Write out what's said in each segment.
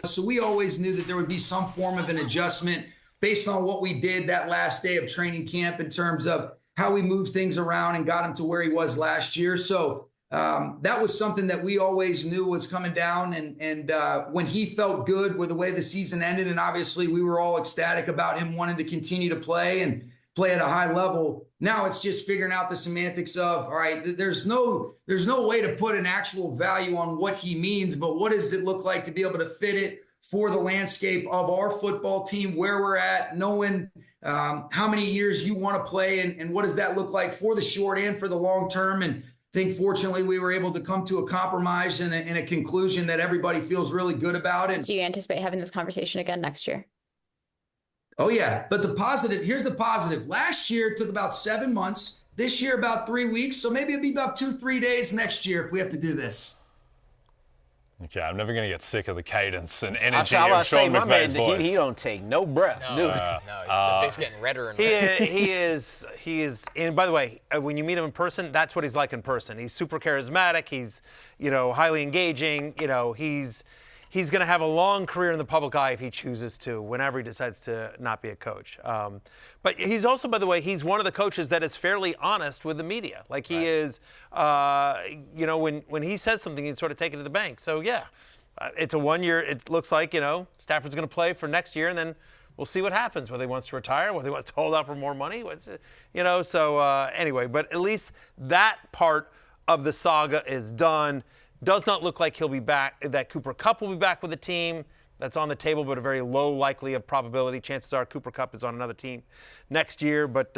So we always knew that there would be some form of an adjustment based on what we did that last day of training camp in terms of how we moved things around and got him to where he was last year. So that was something that we always knew was coming down. And when he felt good with the way the season ended, and obviously we were all ecstatic about him wanting to continue to play and play at a high level. Now it's just figuring out the semantics of, all right, there's no way to put an actual value on what he means, but what does it look like to be able to fit it for the landscape of our football team, where we're at, knowing how many years you want to play and what does that look like for the short and for the long term. And I think fortunately we were able to come to a compromise and a conclusion that everybody feels really good about. And do you anticipate having this conversation again next year? Oh, yeah. But here's the positive. Last year it took about 7 months. This year, about 3 weeks. So maybe it'll be about 2-3 days next year if we have to do this. Okay, I'm never going to get sick of the cadence and energy I of Sean McVay's voice. He don't take no breath, no, the face getting redder and redder. He is. And by the way, when you meet him in person, that's what he's like in person. He's super charismatic. He's, highly engaging. He's going to have a long career in the public eye if he chooses to, whenever he decides to not be a coach. But he's also, by the way, he's one of the coaches that is fairly honest with the media. Like he is, when he says something, you sort of take it to the bank. So, yeah, it's a 1 year. It looks like, Stafford's going to play for next year, and then we'll see what happens, whether he wants to retire, whether he wants to hold out for more money. Anyway, but at least that part of the saga is done. Does not look like he'll be back, that Cooper Kupp will be back with the team. That's on the table, but a very low likely of probability. Chances are Cooper Kupp is on another team next year. But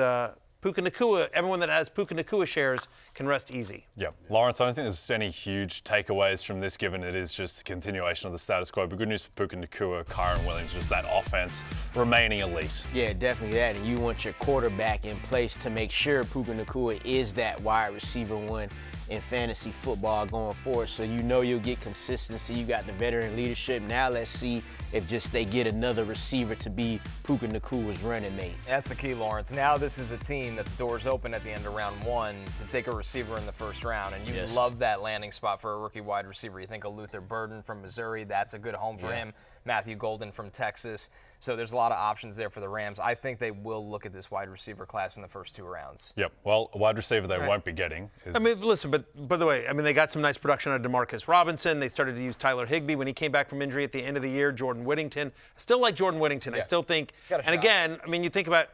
Puka Nacua, everyone that has Puka Nacua shares can rest easy. Yeah. Lawrence, I don't think there's any huge takeaways from this, given it is just a continuation of the status quo. But good news for Puka Nacua, Kyron Williams, just that offense remaining elite. Yeah, definitely that. And you want your quarterback in place to make sure Puka Nacua is that wide receiver one in fantasy football going forward. So you'll get consistency. You got the veteran leadership. Now let's see if just they get another receiver to be Puka Nacua's running mate. That's the key, Lawrence. Now this is a team that the door's open at the end of round one to take a receiver in the first round. And you love that landing spot for a rookie wide receiver. You think of Luther Burden from Missouri. That's a good home for him. Matthew Golden from Texas. So there's a lot of options there for the Rams. I think they will look at this wide receiver class in the first 2 rounds. Yep. Well, a wide receiver they won't be getting. Listen, but by the way, they got some nice production out of DeMarcus Robinson. They started to use Tyler Higbee when he came back from injury at the end of the year. Jordan Whittington. I still like Jordan Whittington. I still think. And again, you think about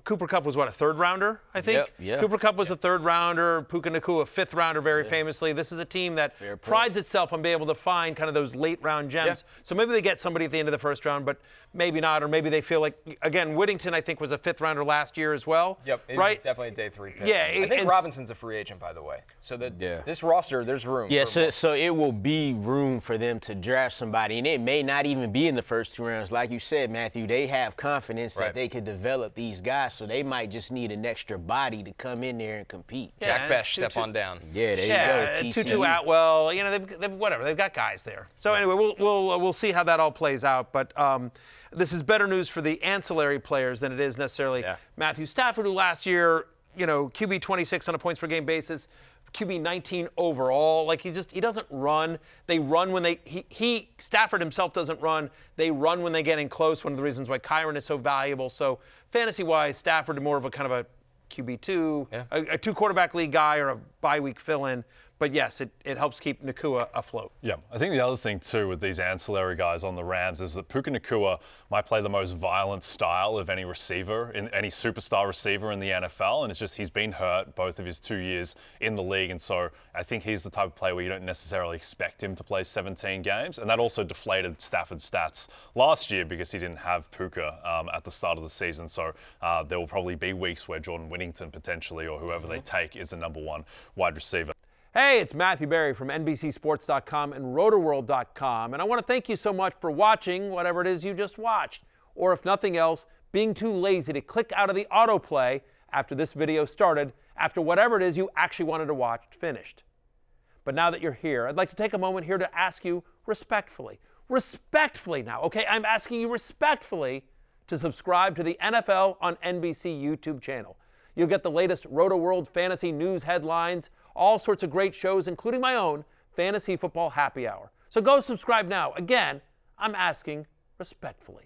Cooper Kupp was, what, a third-rounder, I think? Yep. Cooper Kupp was a third-rounder. Puka Nacua, a fifth-rounder, very famously. This is a team that prides itself on being able to find kind of those late-round gems. So maybe they get somebody at the end of the first round, but maybe not. Or maybe they feel like, again, Whittington, I think, was a fifth-rounder last year as well. Yep, right? Definitely a day 3 pick. Yeah. I think Robinson's a free agent, by the way. So this roster, there's room. Yeah, so it will be room for them to draft somebody, and it may not even be in the first 2 rounds. Like you said, Matthew, they have confidence that they could develop these guys, so they might just need an extra body to come in there and compete. Jack Bech, step on down. Yeah, there you go. Tutu Atwell, they've got guys there. So anyway, we'll see how that all plays out. But this is better news for the ancillary players than it is necessarily Matthew Stafford, who last year, QB 26 on a points per game basis, QB 19 overall. Like he doesn't run. They run when Stafford himself doesn't run. They run when they get in close. One of the reasons why Kyron is so valuable. So fantasy-wise, Stafford more of a kind of a QB2, a 2-quarterback league guy or a bye-week fill-in. But yes, it helps keep Nacua afloat. Yeah, I think the other thing too with these ancillary guys on the Rams is that Puka Nacua might play the most violent style of any receiver, in any superstar receiver in the NFL, and it's just he's been hurt both of his 2 years in the league, and so I think he's the type of player where you don't necessarily expect him to play 17 games, and that also deflated Stafford's stats last year because he didn't have Puka at the start of the season, so there will probably be weeks where Jordan Whittington potentially or whoever they take is the number 1 wide receiver. Hey, it's Matthew Berry from NBCSports.com and RotoWorld.com, and I want to thank you so much for watching whatever it is you just watched, or if nothing else, being too lazy to click out of the autoplay after this video started, after whatever it is you actually wanted to watch finished. But now that you're here, I'd like to take a moment here to ask you respectfully now, okay? I'm asking you respectfully to subscribe to the NFL on NBC YouTube channel. You'll get the latest RotoWorld fantasy news headlines, all sorts of great shows, including my own Fantasy Football Happy Hour. So go subscribe now. Again, I'm asking respectfully.